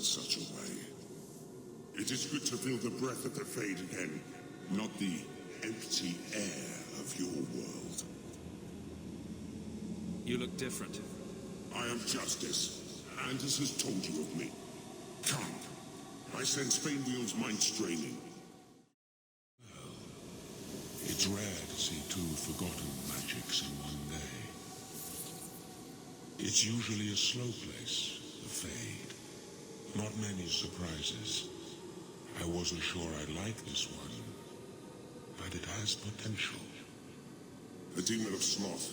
such a way. It is good to feel the breath of the Fade again, not the empty air of your world. You look different. I am Justice. Anders has told you of me. Come. I sense Fainwheel's mind straining. Well, it's rare to see two forgotten magics in one day. It's usually a slow place, the Fade. Not many surprises. I wasn't sure I liked this one, but it has potential. The demon of sloth.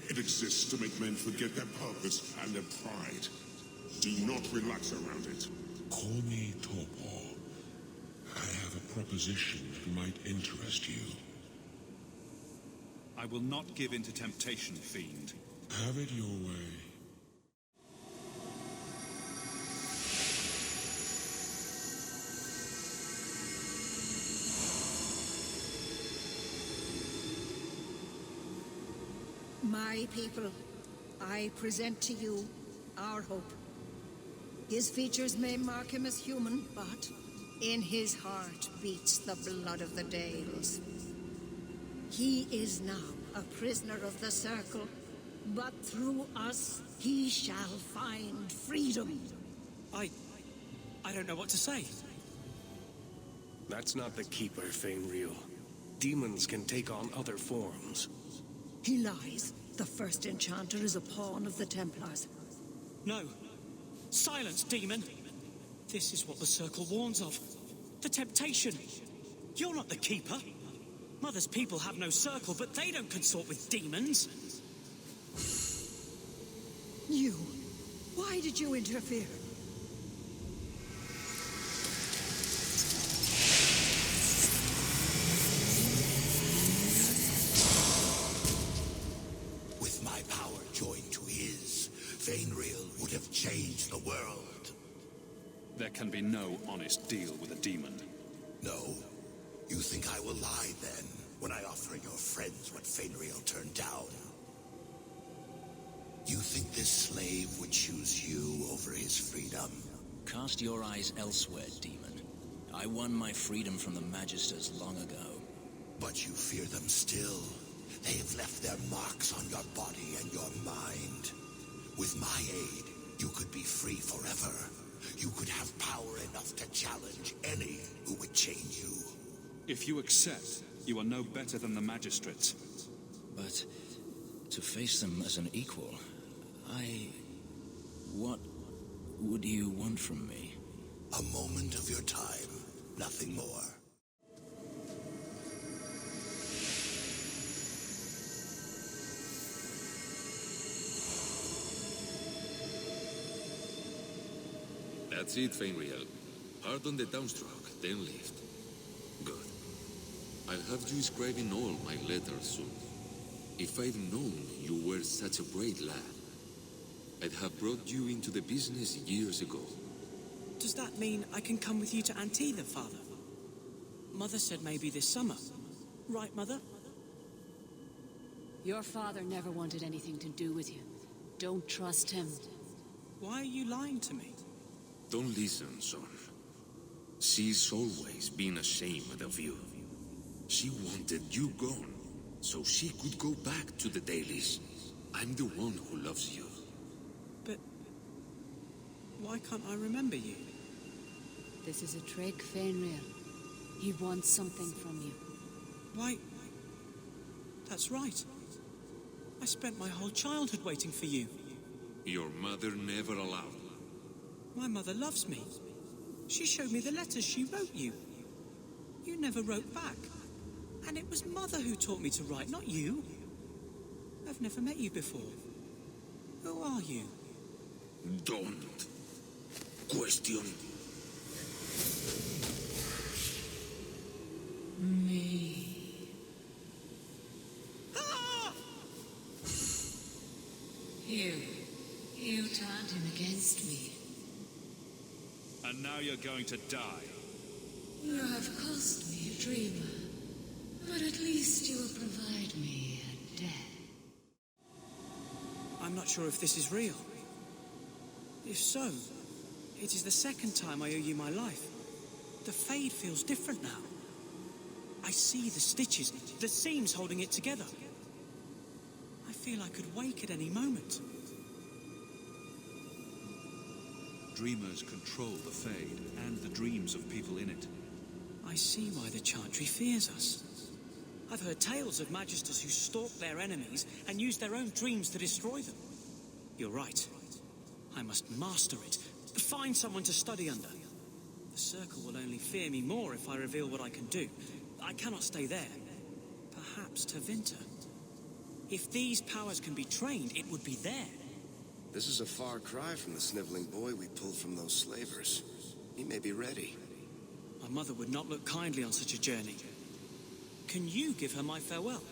It exists to make men forget their purpose and their pride. Do not relax around it. Call me Torpor. I have a proposition that might interest you. I will not give in to temptation, fiend. Have it your way. My people, I present to you our hope. His features may mark him as human, but in his heart beats the blood of the Dales. He is now a prisoner of the Circle, but through us he shall find freedom. I don't know what to say. That's not the Keeper, Fainwheel. Demons can take on other forms. He lies. The first enchanter is a pawn of the Templars. No. Silence, demon! This is what the Circle warns of. The temptation. You're not the Keeper. Mother's people have no Circle, but they don't consort with demons. You. Why did you interfere? With my power joined to his, Fainwheel would have changed the world. There can be no honest deal with a demon. No. You think I will lie then, when I offer your friends what Fainwheel turned down? You think this slave would choose you over his freedom? Cast your eyes elsewhere, demon. I won my freedom from the Magisters long ago. But you fear them still. They have left their marks on your body and your mind. With my aid, you could be free forever. You could have power enough to challenge any who would chain you. If you accept, you are no better than the magistrates. But to face them as an equal, what would you want from me? A moment of your time, nothing more. That's it, Fainwheel. Hard on the downstroke, then lift. Good. I'll have you scribing all my letters soon. If I'd known you were such a brave lad, I'd have brought you into the business years ago. Does that mean I can come with you to Antilla, Father? Mother said maybe this summer. Right, Mother? Your father never wanted anything to do with you. Don't trust him. Why are you lying to me? Don't listen, son. She's always been ashamed of you. She wanted you gone, so she could go back to the dailies. I'm the one who loves you. But why can't I remember you? This is a trick, Fainwheel. He wants something from you. Why? That's right. I spent my whole childhood waiting for you. Your mother never allowed. My mother loves me. She showed me the letters she wrote you. You never wrote back. And it was Mother who taught me to write, not you. I've never met you before. Who are you? Don't question Me. Ah! You turned him against me. And now you're going to die. You have cost me a dreamer, but at least you will provide me a death. I'm not sure if this is real. If so, It is the second time I owe you my life. The Fade feels different now. I see the stitches, the seams holding it together. I feel I could wake at any moment. Dreamers control the Fade and the dreams of people in it. I see why the Chantry fears us. I've heard tales of magisters who stalk their enemies and use their own dreams to destroy them. You're right. I must master it. Find someone to study under. The Circle will only fear me more if I reveal what I can do. I cannot stay there. Perhaps Tevinter. If these powers can be trained, it would be there. This is a far cry from the sniveling boy we pulled from those slavers. He may be ready. My mother would not look kindly on such a journey. Can you give her my farewell?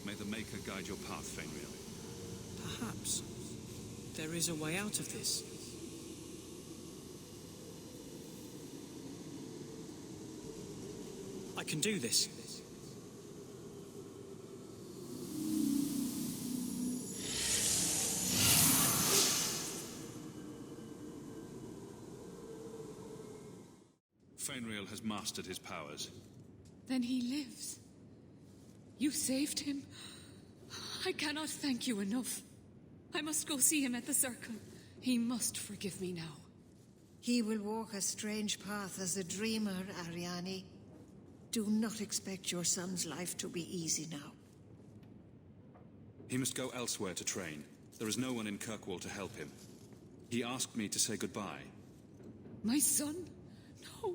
May the Maker guide your path, Fenrir. Perhaps there is a way out of this. I can do this. Fenrir has mastered his powers. Then he lives. You saved him. I cannot thank you enough. I must go see him at the Circle. He must forgive me now. He will walk a strange path as a dreamer, Ariane. Do not expect your son's life to be easy now. He must go elsewhere to train. There is no one in Kirkvolll to help him. He asked me to say goodbye. My son? No.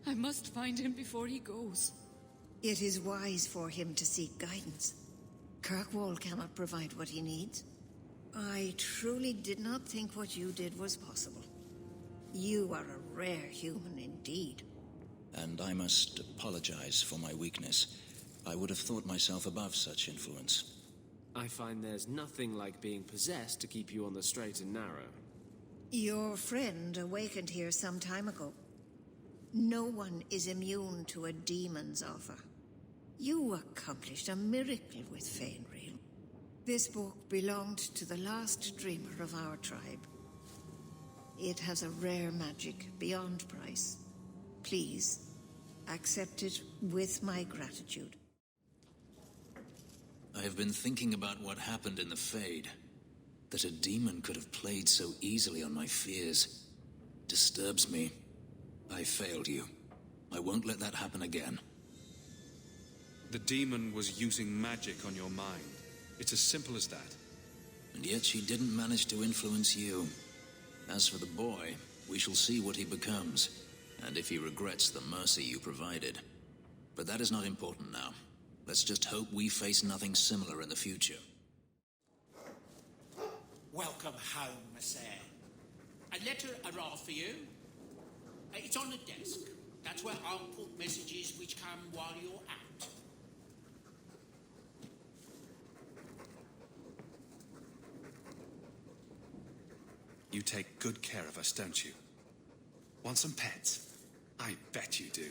I must find him before he goes. It is wise for him to seek guidance. Kirkvolll cannot provide what he needs. I truly did not think what you did was possible. You are a rare human indeed. And I must apologize for my weakness. I would have thought myself above such influence. I find there's nothing like being possessed to keep you on the straight and narrow. Your friend awakened here some time ago. No one is immune to a demon's offer. You accomplished a miracle with Fenrir. This book belonged to the last dreamer of our tribe. It has a rare magic beyond price. Please, accept it with my gratitude. I have been thinking about what happened in the Fade. That a demon could have played so easily on my fears disturbs me. I failed you. I won't let that happen again. The demon was using magic on your mind. It's as simple as that. And yet she didn't manage to influence you. As for the boy, we shall see what he becomes, and if he regrets the mercy you provided. But that is not important now. Let's just hope we face nothing similar in the future. Welcome home, sir. A letter arrived for you. It's on the desk. That's where I'll put messages which come while you're out. You take good care of us, don't you? Want some pets? I bet you do.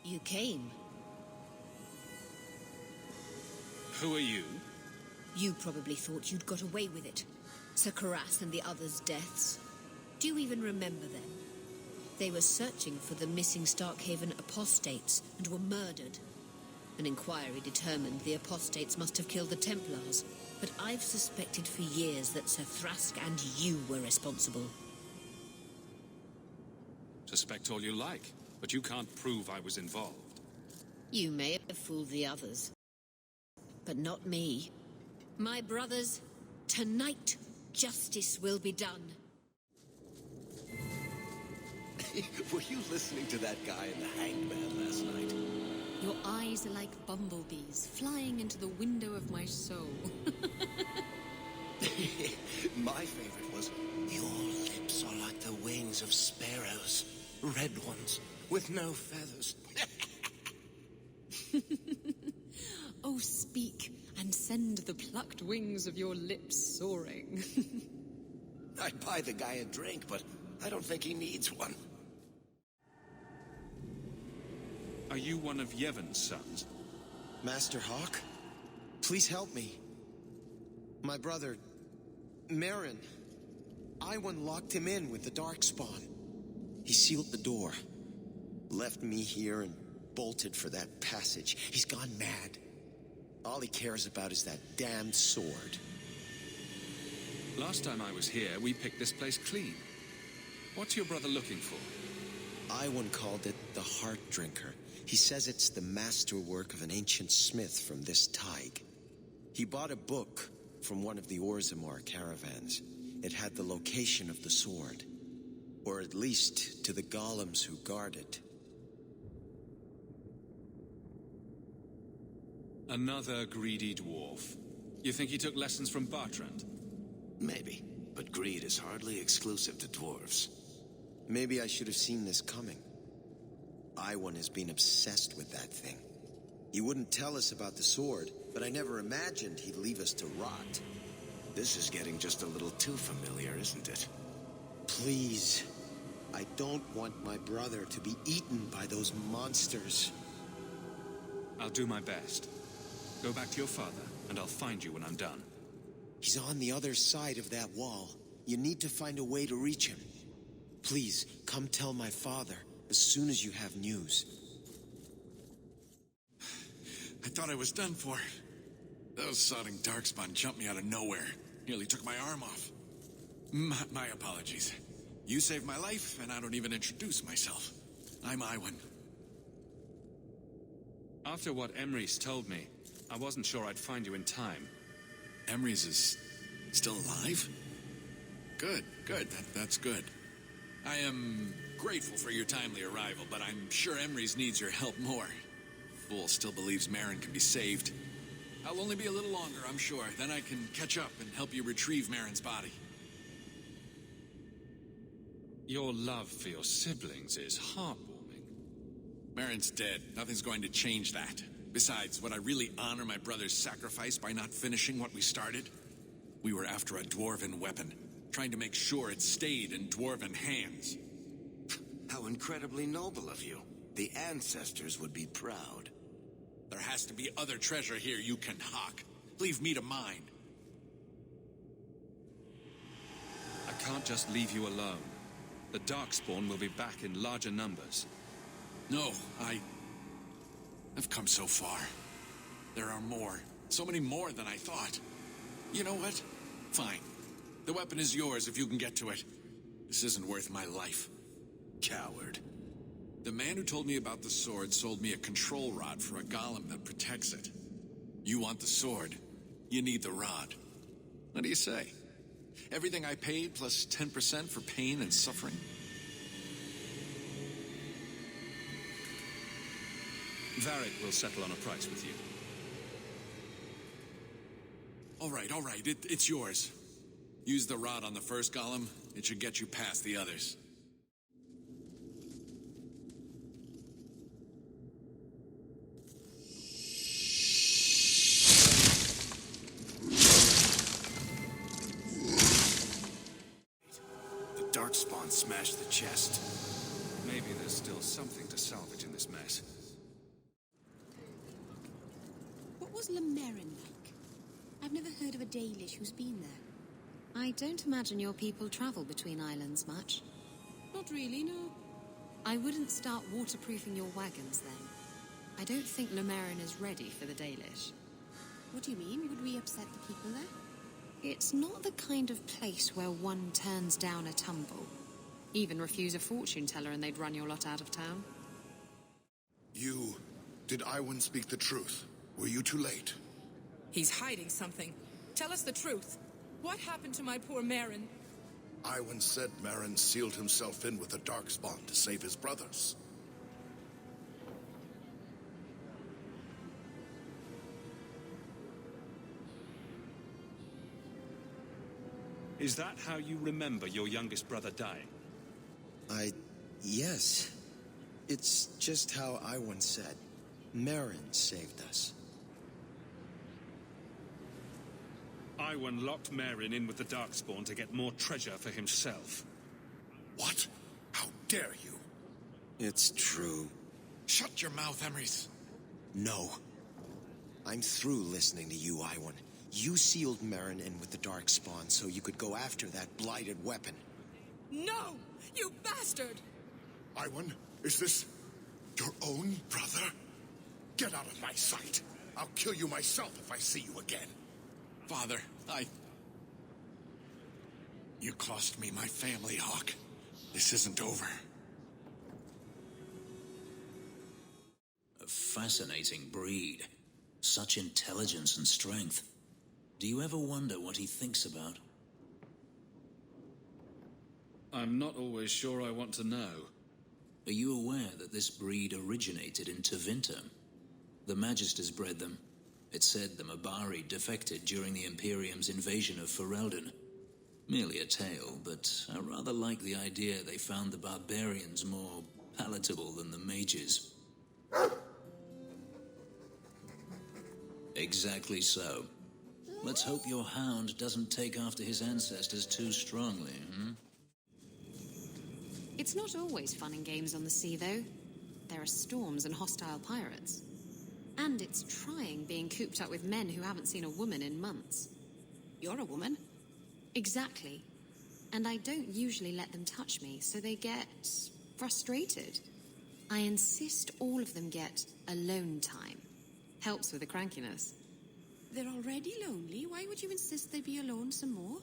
You came. Who are you? You probably thought you'd got away with it. Sir Karas and the others' deaths. Do you even remember them? They were searching for the missing Starkhaven apostates and were murdered. An inquiry determined the apostates must have killed the Templars, but I've suspected for years that Sir Thrask and you were responsible. Suspect all you like, but you can't prove I was involved. You may have fooled the others, but not me. My brothers, tonight justice will be done. Were you listening to that guy in the hanged man last night? Your eyes are like bumblebees flying into the window of my soul. My favorite was, your lips are like the wings of sparrows. Red ones, with no feathers. Oh, speak, and send the plucked wings of your lips soaring. I'd buy the guy a drink, but I don't think he needs one. Are you one of Yevon's sons? Master Hawk? Please help me. My brother, Merrin. Iwan locked him in with the Darkspawn. He sealed the door, left me here and bolted for that passage. He's gone mad. All he cares about is that damned sword. Last time I was here, we picked this place clean. What's your brother looking for? Iwan called it the Heart Drinker. He says it's the masterwork of an ancient smith from this Tig. He bought a book from one of the Orzammar caravans. It had the location of the sword, or at least to the golems who guard it. Another greedy dwarf. You think he took lessons from Bartrand? Maybe, but greed is hardly exclusive to dwarves. Maybe I should have seen this coming. Iwan has been obsessed with that thing. He wouldn't tell us about the sword, but I never imagined he'd leave us to rot. This is getting just a little too familiar, isn't it? Please. I don't want my brother to be eaten by those monsters. I'll do my best. Go back to your father, and I'll find you when I'm done. He's on the other side of that wall. You need to find a way to reach him. Please, come tell my father as soon as you have news. I thought I was done for. Those sodding darkspawn jumped me out of nowhere. Nearly took my arm off. My apologies. You saved my life, and I don't even introduce myself. I'm Iwan. After what Emrys told me, I wasn't sure I'd find you in time. Emrys is still alive? Good. That's good. I am grateful for your timely arrival, but I'm sure Emrys needs your help more. Fool still believes Merrin can be saved. I'll only be a little longer, I'm sure. Then I can catch up and help you retrieve Merrin's body. Your love for your siblings is heartwarming. Merrin's dead. Nothing's going to change that. Besides, would I really honor my brother's sacrifice by not finishing what we started? We were after a dwarven weapon, trying to make sure it stayed in dwarven hands. How incredibly noble of you. The ancestors would be proud. There has to be other treasure here you can hawk. Leave me to mine. I can't just leave you alone. The Darkspawn will be back in larger numbers. No, I've come so far. There are more. So many more than I thought. You know what? Fine. The weapon is yours if you can get to it. This isn't worth my life. Coward. The man who told me about the sword sold me a control rod for a golem that protects it. You want the sword, you need the rod. What do you say? Everything I paid plus 10% for pain and suffering? Varric will settle on a price with you. All right. It's yours. Use the rod on the first golem. It should get you past the others. The Darkspawn smashed the chest. Maybe there's still something to salvage in this mess. What was Lemerrin like? I've never heard of a Dalish who's been there. I don't imagine your people travel between islands much. Not really, no. I wouldn't start waterproofing your wagons then. I don't think Lemerrin is ready for the Dalish. What do you mean? Would we upset the people there? It's not the kind of place where one turns down a tumble. Even refuse a fortune teller and they'd run your lot out of town. Did Iwan speak the truth? Were you too late? He's hiding something. Tell us the truth. What happened to my poor Merrin? Iwan said Merrin sealed himself in with the Darkspawn to save his brothers. Is that how you remember your youngest brother dying? Yes. It's just how Iwan said. Merrin saved us. Iwan locked Merrin in with the Darkspawn to get more treasure for himself. What? How dare you? It's true. Shut your mouth, Emrys. No. I'm through listening to you, Iwan. You sealed Marin in with the Darkspawn so you could go after that blighted weapon. No! You bastard! Iwan, is this your own brother? Get out of my sight. I'll kill you myself if I see you again. Father, You cost me my family, Hawk. This isn't over. A fascinating breed. Such intelligence and strength. Do you ever wonder what he thinks about? I'm not always sure I want to know. Are you aware that this breed originated in Tevinter? The Magisters bred them. It said the Mabari defected during the Imperium's invasion of Ferelden. Merely a tale, but I rather like the idea they found the barbarians more palatable than the mages. Exactly so. Let's hope your hound doesn't take after his ancestors too strongly, hmm? It's not always fun and games on the sea, though. There are storms and hostile pirates. And it's trying being cooped up with men who haven't seen a woman in months. You're a woman. Exactly. And I don't usually let them touch me, so they get frustrated. I insist all of them get alone time. Helps with the crankiness. They're already lonely. Why would you insist they be alone some more?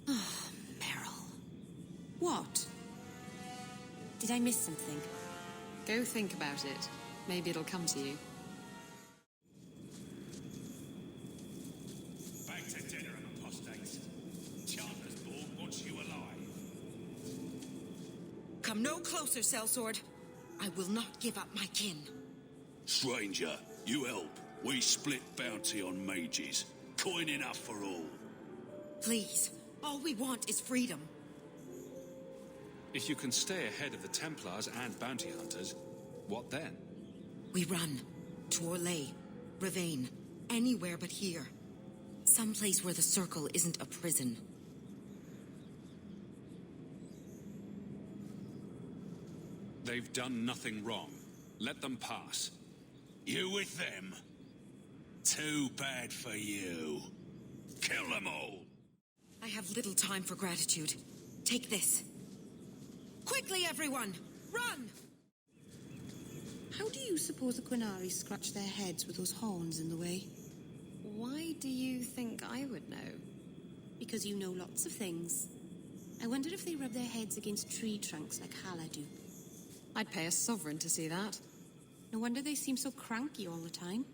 Oh, Meryl. What? Did I miss something? Go think about it. Maybe it'll come to you. Back to dinner, apostates. Chandler's Ball wants you alive. Come no closer, Sellsword. I will not give up my kin. Stranger, you help. We split bounty on mages. Coin enough for all. Please, all we want is freedom. If you can stay ahead of the Templars and bounty hunters, what then? We run. To Orlais, Ravane, anywhere but here. Someplace where the Circle isn't a prison. They've done nothing wrong. Let them pass. You with them? Too bad for you. Kill them all. I have little time for gratitude. Take this. Quickly, everyone! Run! How do you suppose the Quinari scratch their heads with those horns in the way? Why do you think I would know? Because you know lots of things. I wonder if they rub their heads against tree trunks like Hala do. I'd pay a sovereign to see that. No wonder they seem so cranky all the time.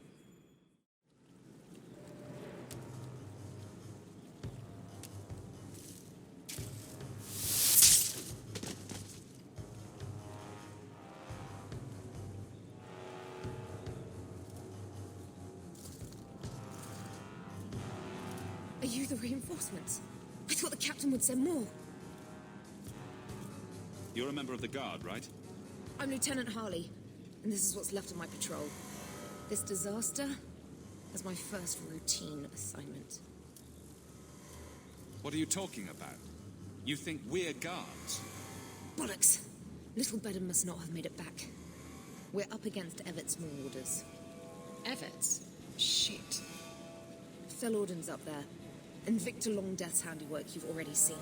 Are you the reinforcements? I thought the captain would send more. You're a member of the Guard, right? I'm Lieutenant Harley, and this is what's left of my patrol. This disaster is my first routine assignment. What are you talking about? You think we're guards? Bollocks! Little Bedham must not have made it back. We're up against Evert's marauders. Evert's? Shit. Fellorden's up there, and Victor Longdeath's handiwork you've already seen.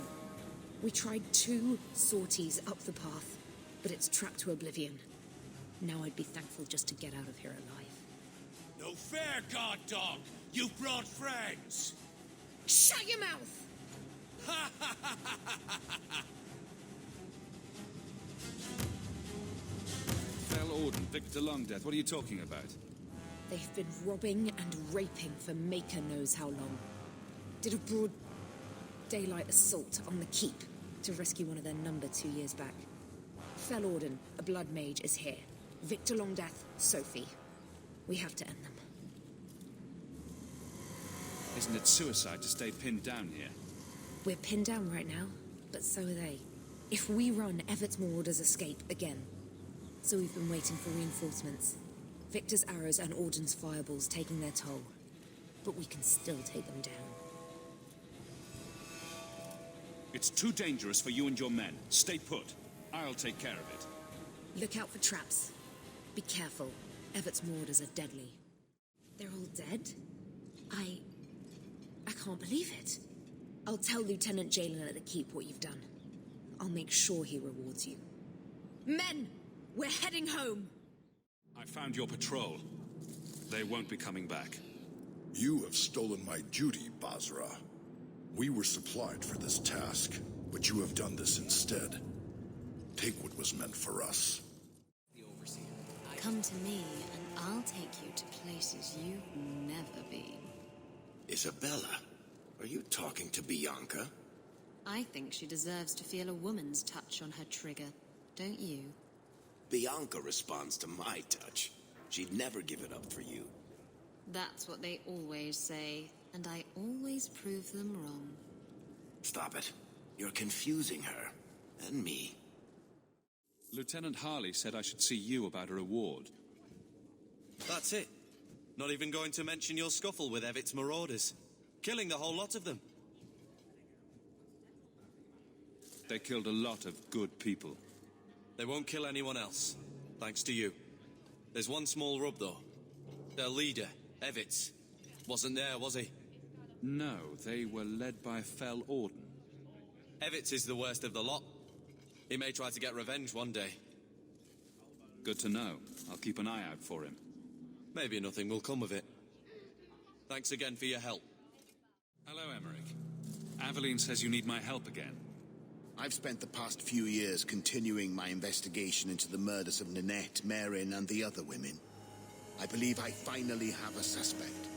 We tried 2 sorties up the path, but it's trapped to oblivion. Now I'd be thankful just to get out of here alive. No fair, guard dog! You've brought friends! Shut your mouth! Fellorden, Victor Longdeath, what are you talking about? They've been robbing and raping for Maker knows how long. Did a broad daylight assault on the keep to rescue one of their number 2 years back. Fellorden, a blood mage, is here. Victor Longdeath, Sophie. We have to end them. Isn't it suicide to stay pinned down here? We're pinned down right now, but so are they. If we run, Evert's marauders escape again. So we've been waiting for reinforcements. Victor's arrows and Auden's fireballs taking their toll. But we can still take them down. It's too dangerous for you and your men. Stay put. I'll take care of it. Look out for traps. Be careful. Everett's marauders are deadly. They're all dead? I can't believe it. I'll tell Lieutenant Jalen at the Keep what you've done. I'll make sure he rewards you. Men! We're heading home! I found your patrol. They won't be coming back. You have stolen my duty, Basra. We were supplied for this task, but you have done this instead. Take what was meant for us. Come to me, and I'll take you to places you've never been. Isabella, are you talking to Bianca? I think she deserves to feel a woman's touch on her trigger, don't you? Bianca responds to my touch. She'd never give it up for you. That's what they always say, and I always prove them wrong. Stop it. You're confusing her. And me. Lieutenant Harley said I should see you about a reward. That's it. Not even going to mention your scuffle with Evit's marauders. Killing the whole lot of them. They killed a lot of good people. They won't kill anyone else, thanks to you. There's one small rub, though. Their leader, Evitz, wasn't there, was he? No, they were led by Fell Orden. Evitz is the worst of the lot. He may try to get revenge one day. Good to know. I'll keep an eye out for him. Maybe nothing will come of it. Thanks again for your help. Hello, Emmerich. Aveline says you need my help again. I've spent the past few years continuing my investigation into the murders of Nanette, Marin, and the other women. I believe I finally have a suspect.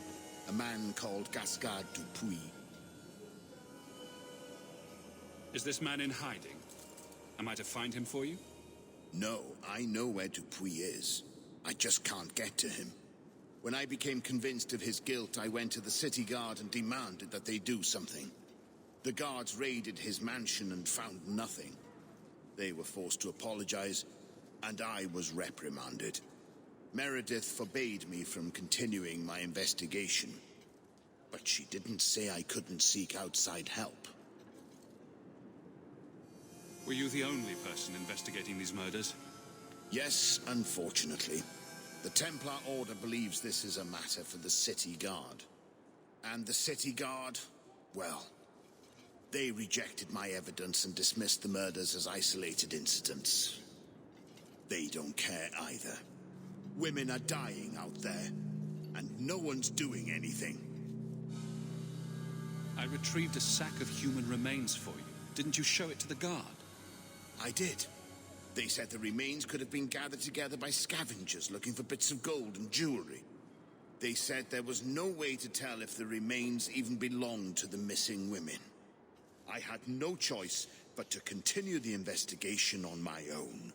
A man called Gascard Dupuis. Is this man in hiding? Am I to find him for you? No, I know where Dupuis is. I just can't get to him. When I became convinced of his guilt, I went to the city guard and demanded that they do something. The guards raided his mansion and found nothing. They were forced to apologize, and I was reprimanded. Meredith forbade me from continuing my investigation. But she didn't say I couldn't seek outside help. Were you the only person investigating these murders? Yes, unfortunately. The Templar Order believes this is a matter for the City Guard. And the City Guard, well, they rejected my evidence and dismissed the murders as isolated incidents. They don't care either. Women are dying out there, and no one's doing anything. I retrieved a sack of human remains for you. Didn't you show it to the guard? I did. They said the remains could have been gathered together by scavengers looking for bits of gold and jewelry. They said there was no way to tell if the remains even belonged to the missing women. I had no choice but to continue the investigation on my own.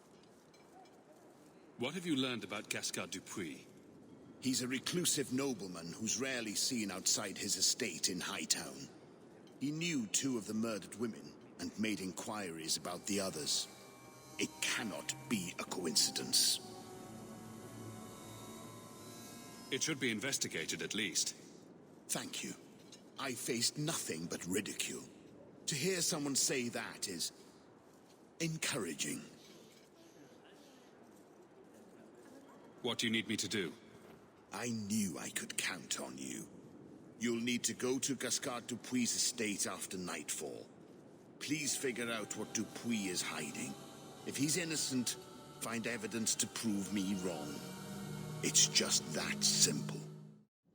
What have you learned about Gascard Dupuis? He's a reclusive nobleman who's rarely seen outside his estate in Hightown. He knew 2 of the murdered women and made inquiries about the others. It cannot be a coincidence. It should be investigated at least. Thank you. I faced nothing but ridicule. To hear someone say that is encouraging. What do you need me to do? I knew I could count on you. You'll need to go to Gascard Dupuis' estate after nightfall. Please figure out what Dupuis is hiding. If he's innocent, find evidence to prove me wrong. It's just that simple.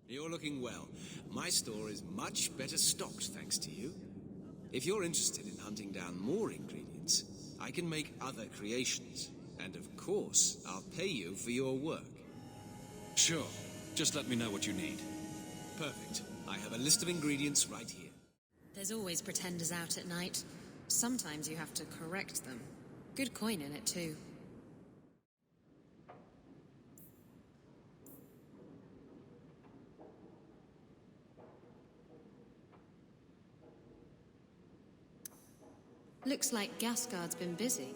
You're looking well. My store is much better stocked thanks to you. If you're interested in hunting down more ingredients, I can make other creations. And of course, I'll pay you for your work. Sure. Just let me know what you need. Perfect. I have a list of ingredients right here. There's always pretenders out at night. Sometimes you have to correct them. Good coin in it, too. Looks like Gascard's been busy.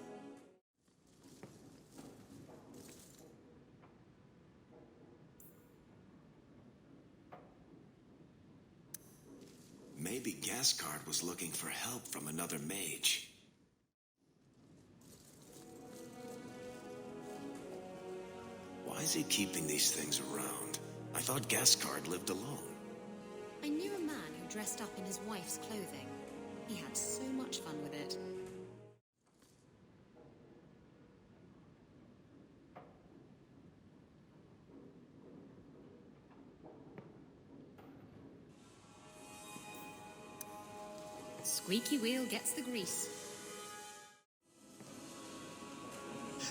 Maybe Maybe Gascard was looking for help from another mage. Why is he keeping these things around? I thought Gascard lived alone. I knew a man who dressed up in his wife's clothing. He had so much fun with it. Squeaky wheel gets the grease.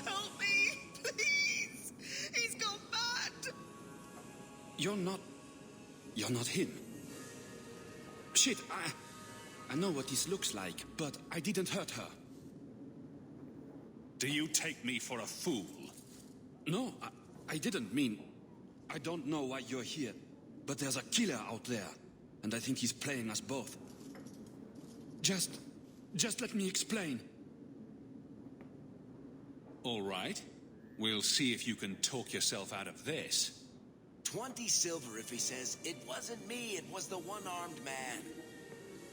Help me, please! He's gone mad! You're not him. Shit, I know what this looks like, but I didn't hurt her. Do you take me for a fool? No, I didn't mean... I don't know why you're here, but there's a killer out there, and I think he's playing us both. Just let me explain. All right. We'll see if you can talk yourself out of this. 20 silver if he says, "It wasn't me, it was the one-armed man."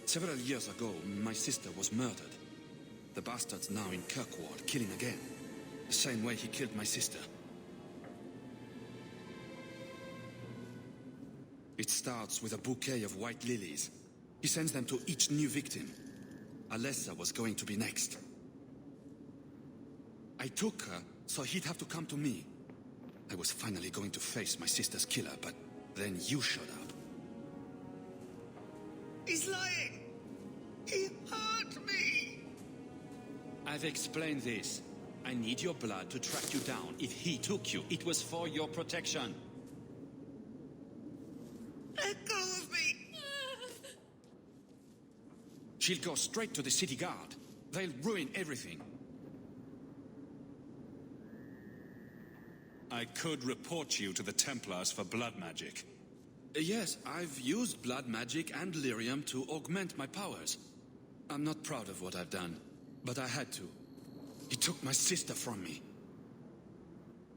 Several years ago, my sister was murdered. The bastard's now in Kirkwoll, killing again. The same way he killed my sister. It starts with a bouquet of white lilies. He sends them to each new victim. Alessa was going to be next. I took her, so he'd have to come to me. I was finally going to face my sister's killer, but then you showed up. He's lying! He hurt me! I've explained this. I need your blood to track you down. If he took you, it was for your protection. Let go of me! She'll go straight to the city guard. They'll ruin everything. I could report you to the Templars for blood magic. Yes, I've used blood magic and lyrium to augment my powers. I'm not proud of what I've done, but I had to. He took my sister from me.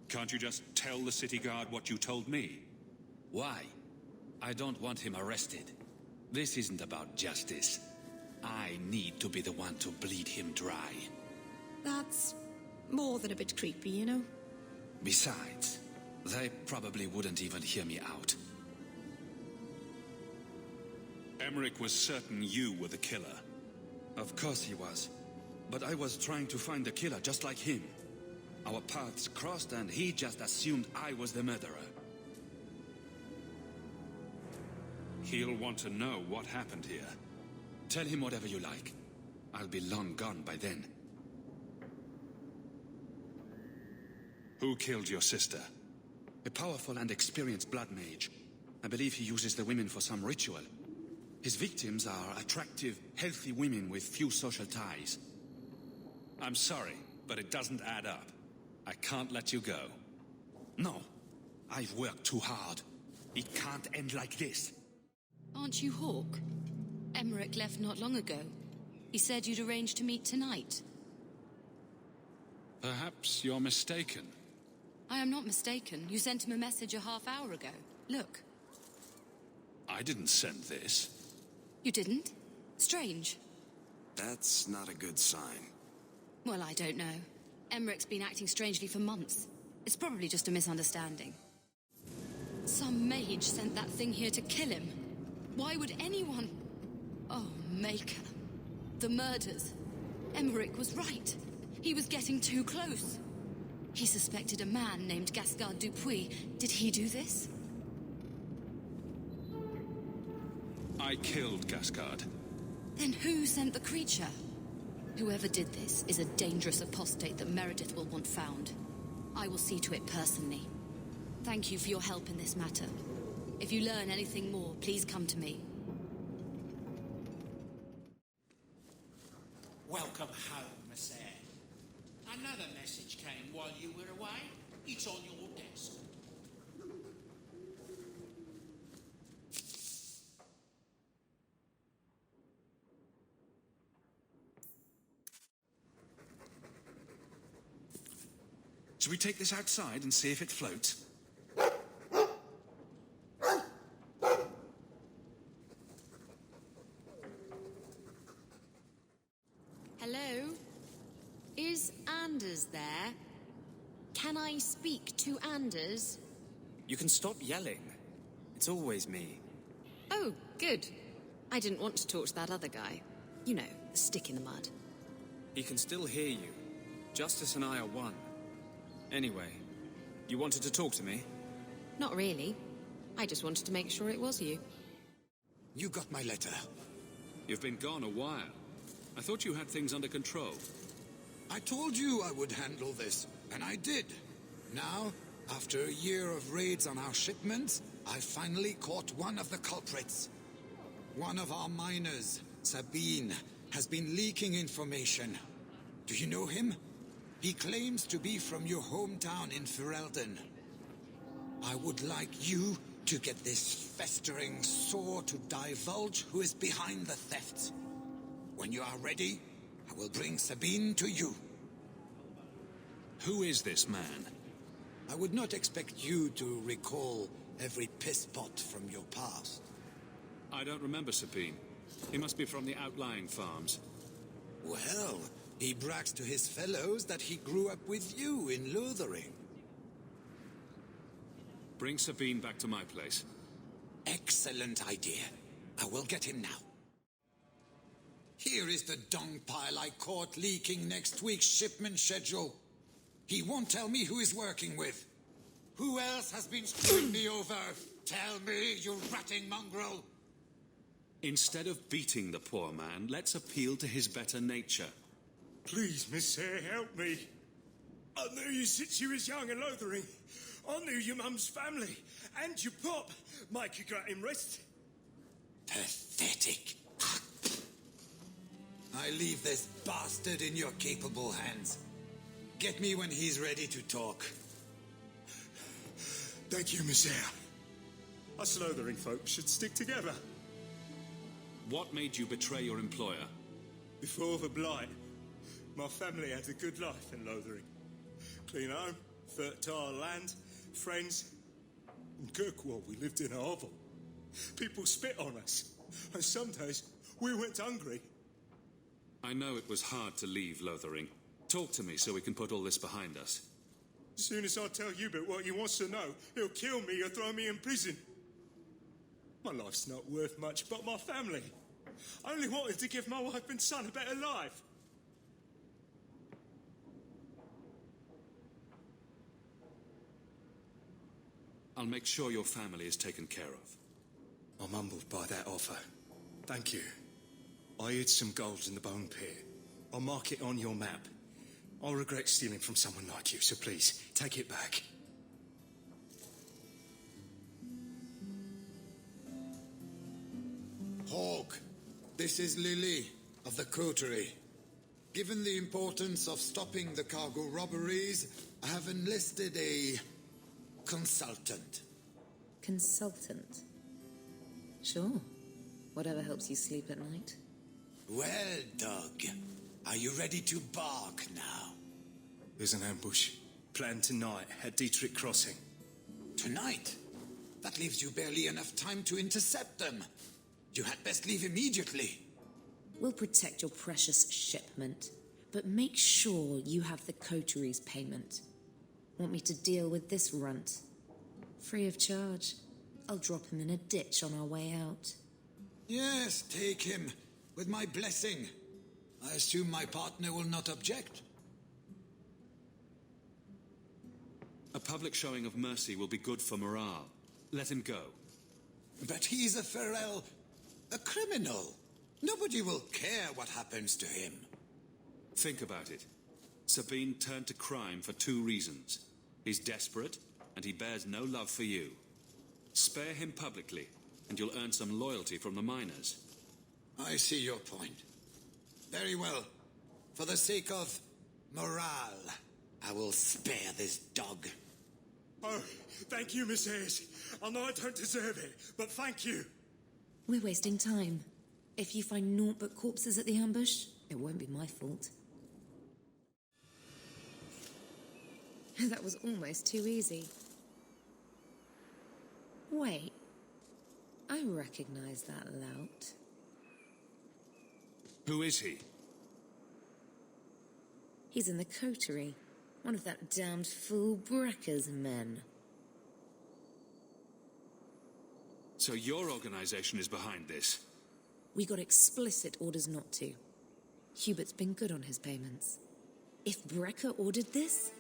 Can't you just tell the city guard what you told me? Why? I don't want him arrested. This isn't about justice. I need to be the one to bleed him dry. That's more than a bit creepy, you know? Besides, they probably wouldn't even hear me out. Emmerich was certain you were the killer. Of course he was. But I was trying to find the killer just like him. Our paths crossed and he just assumed I was the murderer. He'll want to know what happened here. Tell him whatever you like. I'll be long gone by then. Who killed your sister? A powerful and experienced blood mage. I believe he uses the women for some ritual. His victims are attractive, healthy women with few social ties. I'm sorry, but it doesn't add up. I can't let you go. No. I've worked too hard. It can't end like this. Aren't you Hawk? Emmerich left not long ago. He said you'd arranged to meet tonight. Perhaps you're mistaken. I am not mistaken. You sent him a message a half hour ago. Look. I didn't send this. You didn't? Strange. That's not a good sign. Well, I don't know. Emmerich's been acting strangely for months. It's probably just a misunderstanding. Some mage sent that thing here to kill him. Why would anyone... Oh, Maker. The murders. Emmerich was right. He was getting too close. He suspected a man named Gascard Dupuis. Did he do this? I killed Gascard. Then who sent the creature? Whoever did this is a dangerous apostate that Meredith will want found. I will see to it personally. Thank you for your help in this matter. If you learn anything more, please come to me. Welcome home, Sir. Another message came while you were away. It's on your desk. Should we take this outside and see if it floats? I speak to Anders? You can stop yelling. It's always me. Oh, good. I didn't want to talk to that other guy. You know, the stick in the mud. He can still hear you. Justice and I are one. Anyway, you wanted to talk to me? Not really. I just wanted to make sure it was you. You got my letter. You've been gone a while. I thought you had things under control. I told you I would handle this, and I did. Now, after a year of raids on our shipments, I finally caught one of the culprits. One of our miners, Sabine, has been leaking information. Do you know him? He claims to be from your hometown in Ferelden. I would like you to get this festering sore to divulge who is behind the thefts. When you are ready, I will bring Sabine to you. Who is this man? I would not expect you to recall every pisspot from your past. I don't remember Sabine. He must be from the outlying farms. Well, he brags to his fellows that he grew up with you in Lothering. Bring Sabine back to my place. Excellent idea. I will get him now. Here is the dung pile I caught leaking next week's shipment schedule. He won't tell me who he's working with. Who else has been screwing me over? Tell me, you ratting mongrel! Instead of beating the poor man, let's appeal to his better nature. Please, Miss Sarah, help me. I knew you since you was young and Lothering. I knew your mum's family, and your pop. Mike, you got him rest. Pathetic. I leave this bastard in your capable hands. Get me when he's ready to talk. Thank you, Miss Sarah. Us Lothering folk should stick together. What made you betray your employer? Before the blight, my family had a good life in Lothering. Clean home, fertile land, friends. In Kirkwoll, we lived in a hovel. People spit on us, and some days we went hungry. I know it was hard to leave Lothering. Talk to me so we can put all this behind us. As soon as I tell Hubert what he wants to know, he'll kill me or throw me in prison. My life's not worth much, but my family. I only wanted to give my wife and son a better life. I'll make sure your family is taken care of. I'm humbled by that offer. Thank you. I hid some gold in the bone pit. I'll mark it on your map. I'll regret stealing from someone like you, so please, take it back. Hawk, this is Lily of the coterie. Given the importance of stopping the cargo robberies, I have enlisted a consultant. Consultant? Sure. Whatever helps you sleep at night. Well, Doug, are you ready to bark now? There's an ambush planned tonight at Dietrich Crossing. Tonight? That leaves you barely enough time to intercept them. You had best leave immediately. We'll protect your precious shipment, but make sure you have the coterie's payment. Want me to deal with this runt? Free of charge. I'll drop him in a ditch on our way out. Yes, take him, with my blessing. I assume my partner will not object. A public showing of mercy will be good for morale. Let him go. But he's a Ferel, a criminal. Nobody will care what happens to him. Think about it. Sabine turned to crime for 2 reasons. He's desperate, and he bears no love for you. Spare him publicly, and you'll earn some loyalty from the miners. I see your point. Very well. For the sake of morale, I will spare this dog. Oh, thank you, Miss Ayres. I know I don't deserve it, but thank you. We're wasting time. If you find naught but corpses at the ambush, it won't be my fault. That was almost too easy. Wait. I recognize that lout. Who is he? He's in the coterie. One of that damned fool Brecker's men. So your organization is behind this? We got explicit orders not to. Hubert's been good on his payments. If Brecker ordered this,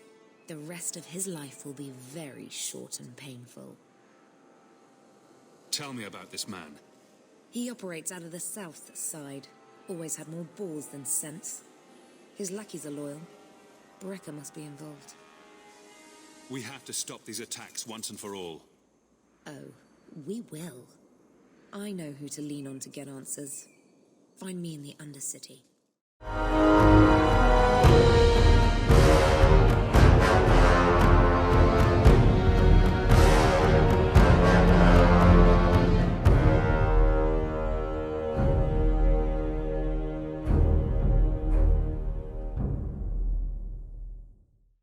the rest of his life will be very short and painful. Tell me about this man. He operates out of the south side. Always had more balls than sense. His lackeys are loyal. Brecker must be involved. We have to stop these attacks once and for all. Oh, we will. I know who to lean on to get answers. Find me in the Undercity.